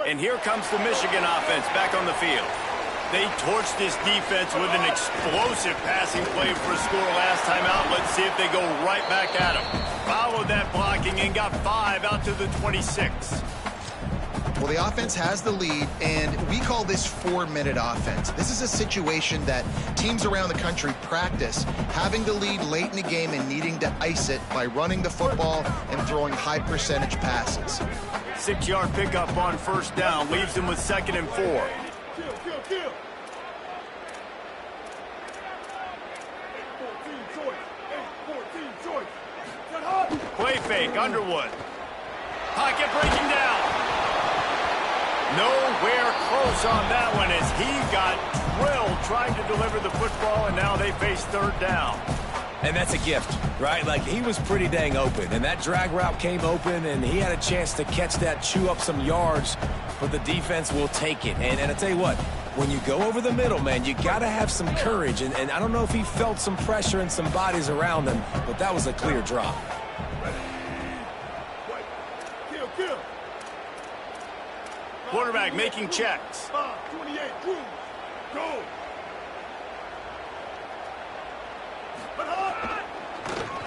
And here comes the Michigan offense back on the field. They torched this defense with an explosive passing play for a score last time out. Let's see if they go right back at them. Followed that blocking and got 5 out to the 26. Well, the offense has the lead, and we call this 4-minute offense. This is a situation that teams around the country practice, having the lead late in the game and needing to ice it by running the football and throwing high-percentage passes. 6-yard pickup on 1st down, leaves them with 2nd and 4. Play fake, Underwood. Pocket breaking down. Nowhere close on that one as he got drilled trying to deliver the football, and now they face 3rd down. And that's a gift, right? Like, he was pretty dang open, and that drag route came open, and he had a chance to catch that, chew up some yards, but the defense will take it. And I tell you what, when you go over the middle, man, you got to have some courage, and I don't know if he felt some pressure and some bodies around him, but that was a clear drop. Quarterback making checks. 28, go.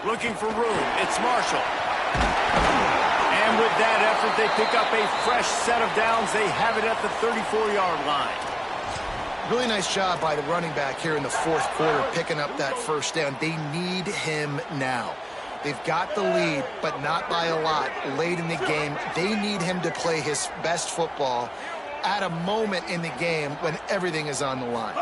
Looking for room. It's Marshall. And with that effort, they pick up a fresh set of downs. They have it at the 34-yard line. Really nice job by the running back here in the 4th quarter, picking up that 1st down. They need him now. They've got the lead, but not by a lot late in the game. They need him to play his best football at a moment in the game when everything is on the line.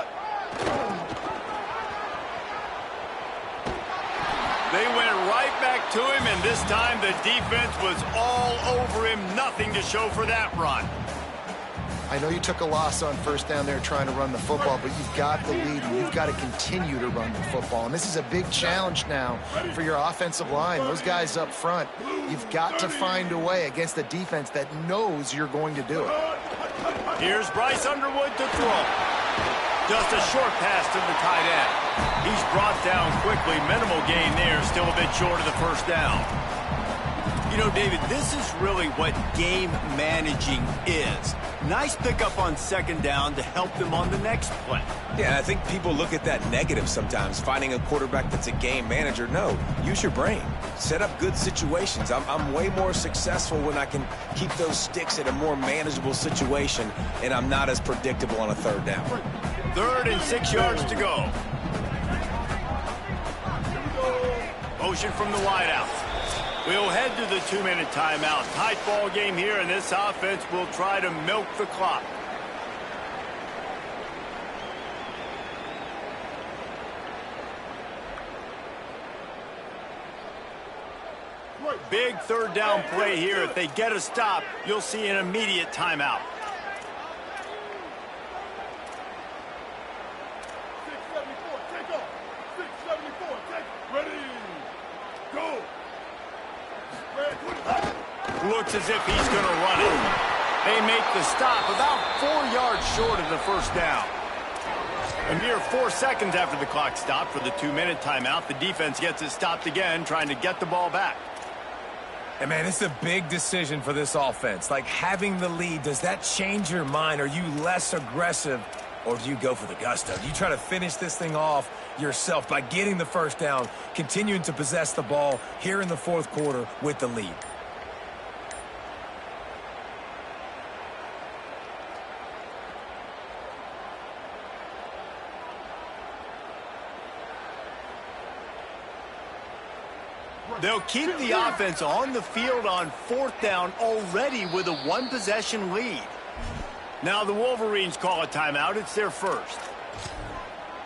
They went right back to him, and this time the defense was all over him. Nothing to show for that run. I know you took a loss on first down there trying to run the football, but you've got the lead, and you've got to continue to run the football. And this is a big challenge now for your offensive line. Those guys up front, you've got to find a way against a defense that knows you're going to do it. Here's Bryce Underwood to throw. Just a short pass to the tight end. He's brought down quickly. Minimal gain there, still a bit short of the first down. You know, David, this is really what game managing is. Nice pickup on second down to help them on the next play. Yeah, I think people look at that negative sometimes, finding a quarterback that's a game manager. No, use your brain. Set up good situations. I'm way more successful when I can keep those sticks in a more manageable situation, and I'm not as predictable on a third down. 3rd and 6 yards to go. Motion from the wideout. We'll head to the 2-minute timeout. Tight ball game here, and this offense will try to milk the clock. Big 3rd down play here. If they get a stop, you'll see an immediate timeout. 674, take off. 674, take. Ready. Go. Looks as if he's going to run it. They make the stop about 4 yards short of the first down. A mere 4 seconds after the clock stopped for the 2-minute timeout, the defense gets it stopped again, trying to get the ball back. And, man, it's a big decision for this offense. Like, having the lead, does that change your mind? Are you less aggressive, or do you go for the gusto? Do you try to finish this thing off yourself by getting the first down, continuing to possess the ball here in the 4th quarter with the lead? They'll keep the offense on the field on 4th down already with a 1-possession lead. Now the Wolverines call a timeout. It's their first.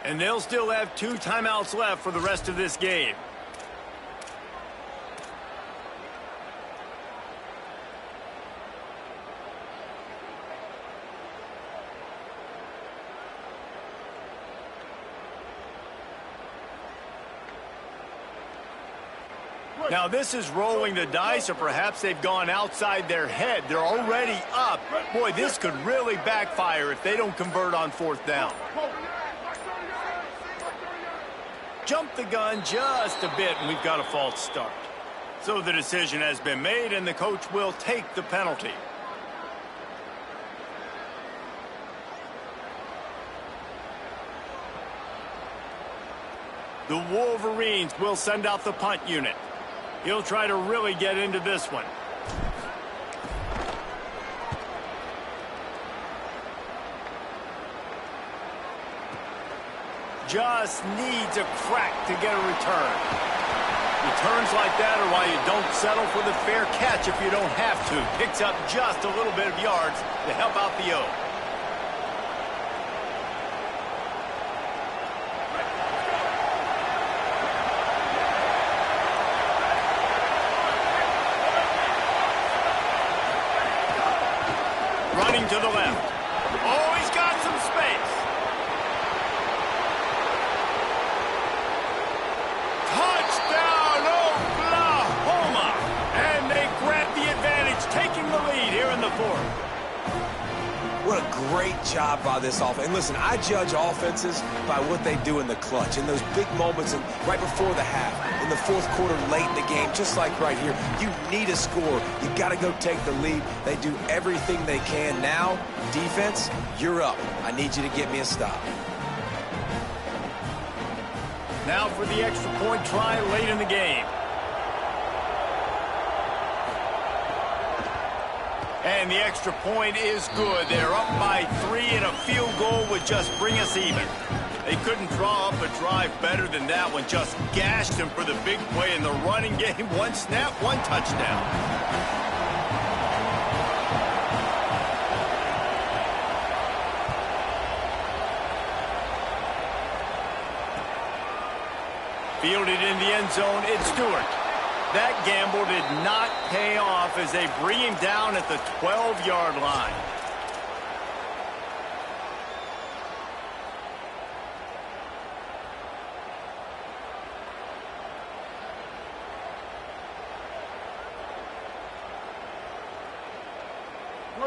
And they'll still have 2 timeouts left for the rest of this game. Now this is rolling the dice, or perhaps they've gone outside their head. They're already up. Boy, this could really backfire if they don't convert on 4th down. Jump the gun just a bit, and we've got a false start. So the decision has been made, and the coach will take the penalty. The Wolverines will send out the punt unit. He'll try to really get into this one. Just needs a crack to get a return. Returns like that are why you don't settle for the fair catch if you don't have to. Picks up just a little bit of yards to help out the O. Running to the left. Oh, he's got some space. Touchdown, Oklahoma! And they grab the advantage, taking the lead here in the 4th. What a great job by this offense. And listen, I judge offenses by what they do in the clutch, in those big moments and right before the half, in the 4th quarter, late in the game, just like right here. You need a score. You got to go take the lead. They do everything they can. Now, defense, you're up. I need you to get me a stop. Now for the extra point try late in the game. And the extra point is good. They're up by 3, and a field goal would just bring us even. They couldn't draw up a drive better than that one. Just gashed him for the big play in the running game. One snap, one touchdown. Fielded in the end zone, it's Stewart. That gamble did not pay off as they bring him down at the 12-yard line.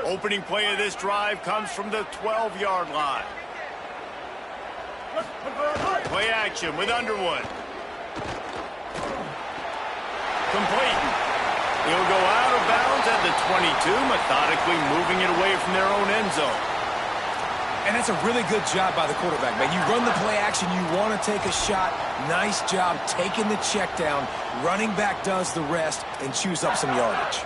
Opening play of this drive comes from the 12-yard line. Play action with Underwood. Complete. He'll go out of bounds at the 22, methodically moving it away from their own end zone. And that's a really good job by the quarterback, man. You run the play action, you want to take a shot. Nice job taking the check down. Running back does the rest and chews up some yardage.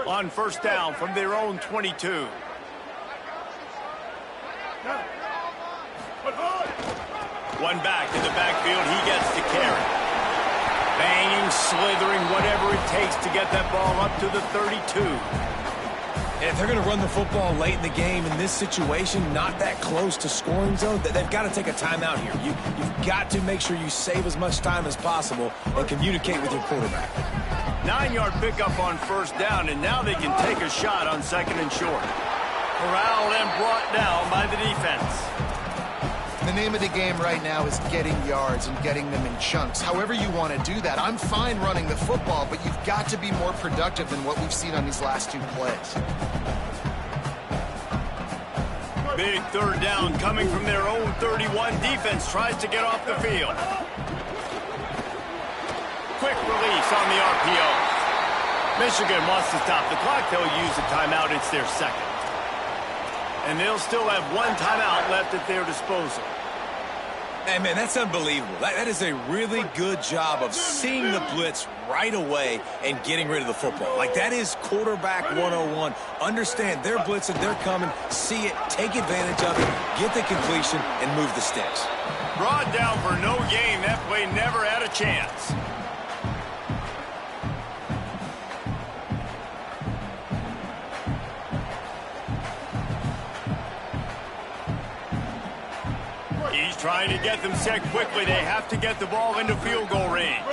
On first down from their own 22. One back in the backfield, he gets to carry. Banging, slithering, whatever it takes to get that ball up to the 32. And if they're going to run the football late in the game in this situation, not that close to scoring zone, they've got to take a timeout here. You've got to make sure you save as much time as possible and communicate with your quarterback. 9-yard pickup on first down, and now they can take a shot on second and short. Corralled and brought down by the defense. The name of the game right now is getting yards and getting them in chunks. However you want to do that. I'm fine running the football, but you've got to be more productive than what we've seen on these last two plays. Big third down coming from their own 31. Defense tries to get off the field. Quick release on the RPO. Michigan wants to stop the clock. They'll use a timeout. It's their second. And they'll still have one timeout left at their disposal. Hey, man, that's unbelievable. That is a really good job of seeing the blitz right away and getting rid of the football. Like, that is quarterback 101. Understand they're blitzing, they're coming, see it, take advantage of it, get the completion, and move the sticks. Brought down for no gain. That play never had a chance. He's trying to get them set quickly. They have to get the ball into field goal range.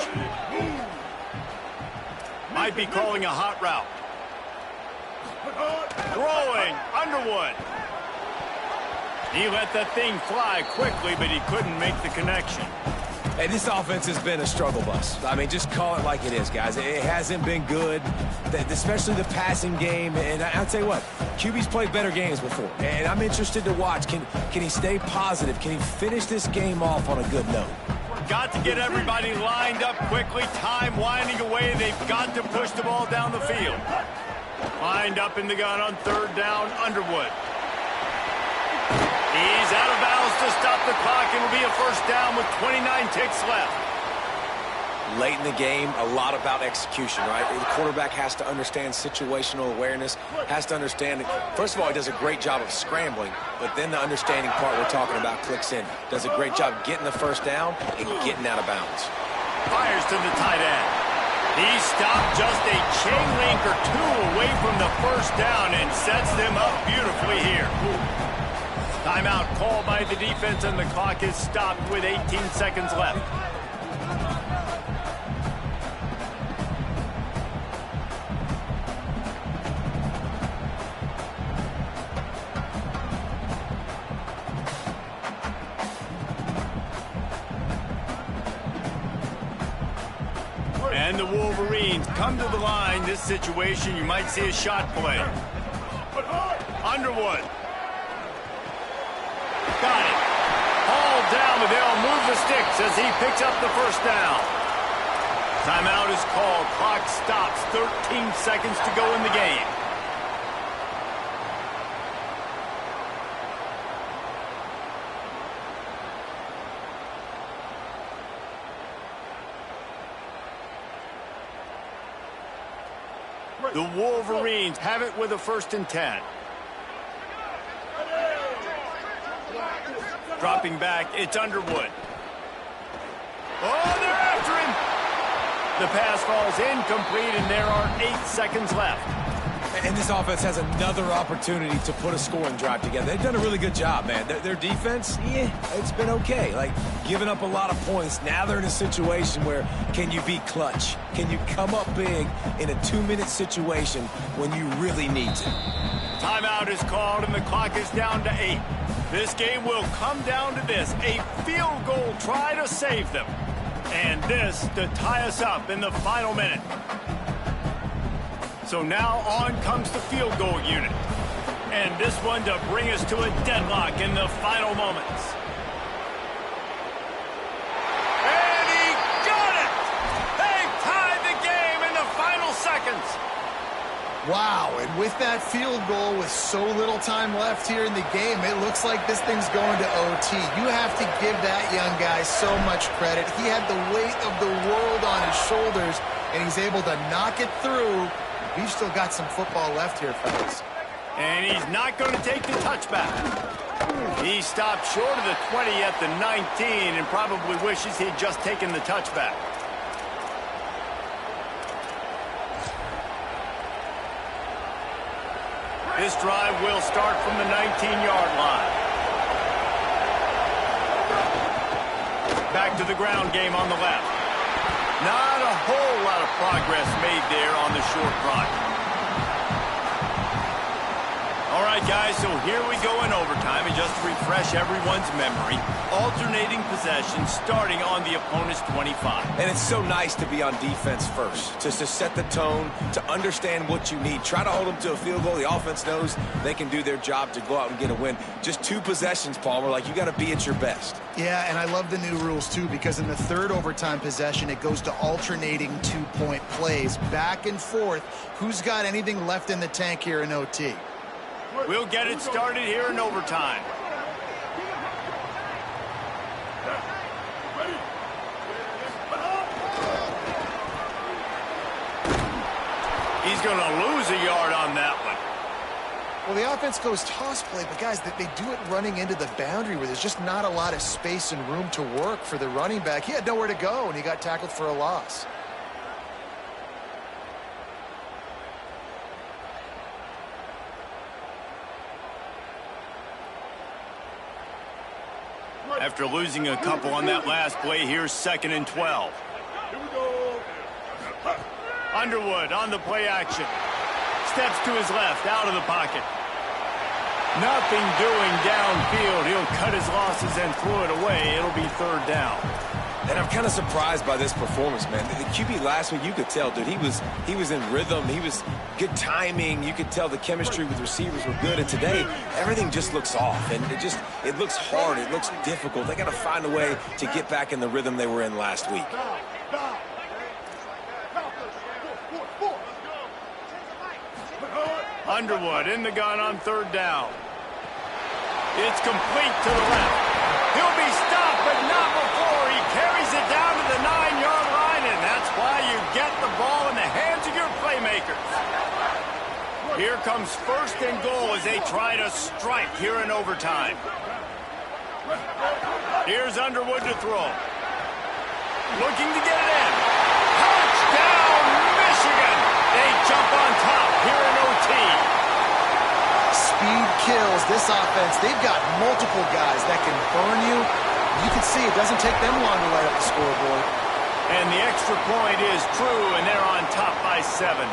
Might be calling a hot route. Throwing, Underwood. He let that thing fly quickly, but he couldn't make the connection. Hey, this offense has been a struggle bus. I mean, just call it like it is, guys. It hasn't been good, especially the passing game. And I'll tell you what, QB's played better games before. And I'm interested to watch. Can he stay positive? Can he finish this game off on a good note? Got to get everybody lined up quickly. Time winding away. They've got to push the ball down the field. Lined up in the gun on third down, Underwood. He's out of bounds to stop the clock. It'll be a first down with 29 ticks left. Late in the game, a lot about execution, right? The quarterback has to understand situational awareness, has to understand that, first of all, he does a great job of scrambling, but then the understanding part we're talking about clicks in. Does a great job getting the first down and getting out of bounds. Fires to the tight end. He stopped just a chain link or two away from the first down and sets them up beautifully here. Timeout called by the defense, and the clock is stopped with 18 seconds left. And the Wolverines come to the line. This situation, you might see a shot play. Underwood. Got it. Hauled down, but they'll move the sticks as he picks up the first down. Timeout is called. Clock stops. 13 seconds to go in the game. The Wolverines have it with a 1st and 10. Dropping back, it's Underwood. Oh, they're after him! The pass falls incomplete, and there are 8 seconds left. And this offense has another opportunity to put a scoring drive together. They've done a really good job, man. Their defense, yeah, it's been okay. Like, giving up a lot of points. Now they're in a situation where can you be clutch? Can you come up big in a 2-minute situation when you really need to? Timeout is called, and the clock is down to 8. This game will come down to this, a field goal try to save them. And this to tie us up in the final minute. So now on comes the field goal unit. And this one to bring us to a deadlock in the final moments. And he got it! They tied the game in the final seconds. Wow, and with that field goal with so little time left here in the game, it looks like this thing's going to OT. You have to give that young guy so much credit. He had the weight of the world on his shoulders, and he's able to knock it through. We've still got some football left here, fellas. And he's not going to take the touchback. He stopped short of the 20 at the 19 and probably wishes he'd just taken the touchback. This drive will start from the 19-yard line. Back to the ground game on the left. Not a whole lot of progress made there on the short run. All right, guys, so here we go in overtime, and just to refresh everyone's memory, alternating possession starting on the opponent's 25. And it's so nice to be on defense first, just to set the tone, to understand what you need. Try to hold them to a field goal. The offense knows they can do their job to go out and get a win. Just 2 possessions, Palmer, like you got to be at your best. Yeah, and I love the new rules, too, because in the third overtime possession, it goes to alternating 2-point plays, back and forth. Who's got anything left in the tank here in OT? We'll get it started here in overtime. He's going to lose a yard on that one. Well, the offense goes toss play, but guys, they do it running into the boundary where there's just not a lot of space and room to work for the running back. He had nowhere to go, and he got tackled for a loss. After losing a couple on that last play, here's 2nd and 12. Underwood on the play action. Steps to his left, out of the pocket. Nothing doing downfield. He'll cut his losses and throw it away. It'll be 3rd down. And I'm kind of surprised by this performance, man. The QB last week, you could tell, dude, he was in rhythm. He was good timing. You could tell the chemistry with receivers were good. And today, everything just looks off. And it looks hard. It looks difficult. They got to find a way to get back in the rhythm they were in last week. Underwood in the gun on 3rd down. It's complete to the left. He'll be stopped, but not before he carries it down to the 9-yard line, and that's why you get the ball in the hands of your playmakers. Here comes 1st and goal as they try to strike here in overtime. Here's Underwood to throw. Looking to get it in. Touchdown, Michigan! They jump on top here in OT. Speed kills this offense. They've got multiple guys that can burn you. You can see it doesn't take them long to light up the scoreboard. And the extra point is true, and they're on top by 7.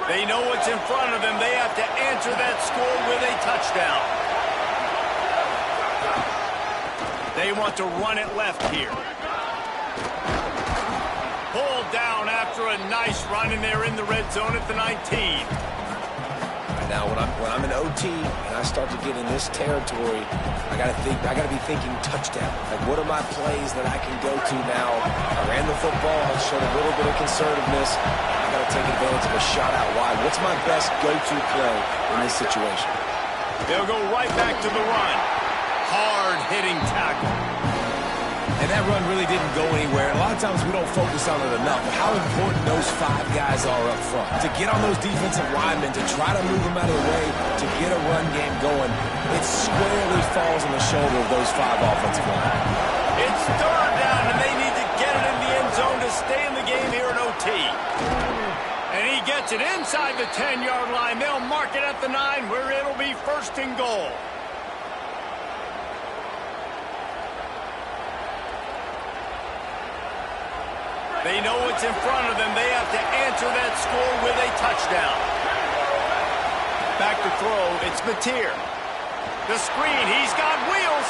They know what's in front of them. They have to answer that score with a touchdown. They want to run it left here. Pulled down after a nice run, and they're in the red zone at the 19. Now, when I'm in OT and I start to get in this territory, I gotta be thinking touchdown. Like, what are my plays that I can go to now? I ran the football, I showed a little bit of conservativeness. I gotta take advantage of a shot out wide. What's my best go-to play in this situation? They'll go right back to the run. Hard-hitting tackle. And that run really didn't go anywhere. A lot of times we don't focus on it enough, but how important those 5 guys are up front. To get on those defensive linemen, to try to move them out of the way, to get a run game going, it squarely falls on the shoulder of those 5 offensive linemen. It's third down, and they need to get it in the end zone to stay in the game here in OT. And he gets it inside the 10-yard line. They'll mark it at the 9, where it'll be first and goal. They know what's in front of them. They have to answer that score with a touchdown. Back to throw, it's Mateer. The screen, he's got wheels.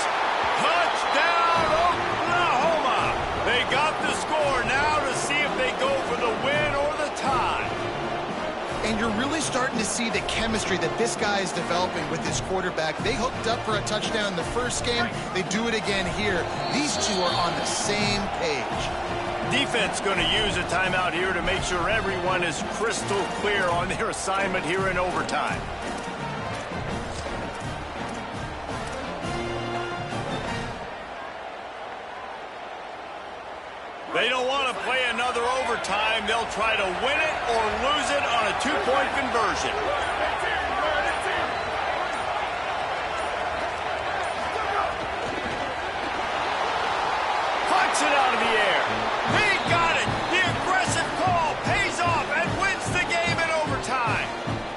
Touchdown, Oklahoma. They got the score now to see if they go for the win or the tie. And you're really starting to see the chemistry that this guy is developing with his quarterback. They hooked up for a touchdown in the first game. They do it again here. These two are on the same page. Defense going to use a timeout here to make sure everyone is crystal clear on their assignment here in overtime. They don't want to play another overtime. They'll try to win it or lose it on a 2-point conversion. Punch it out of the air. He got it. The aggressive call pays off and wins the game in overtime.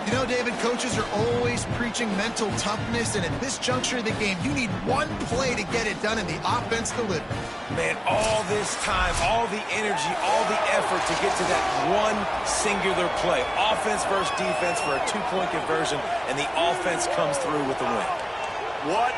You know, David, coaches are always preaching mental toughness, and at this juncture of the game, you need one play to get it done, and the offense delivered. Man, all this time, all the energy, all the effort to get to that one singular play. Offense versus defense for a 2-point conversion, and the offense comes through with the win. What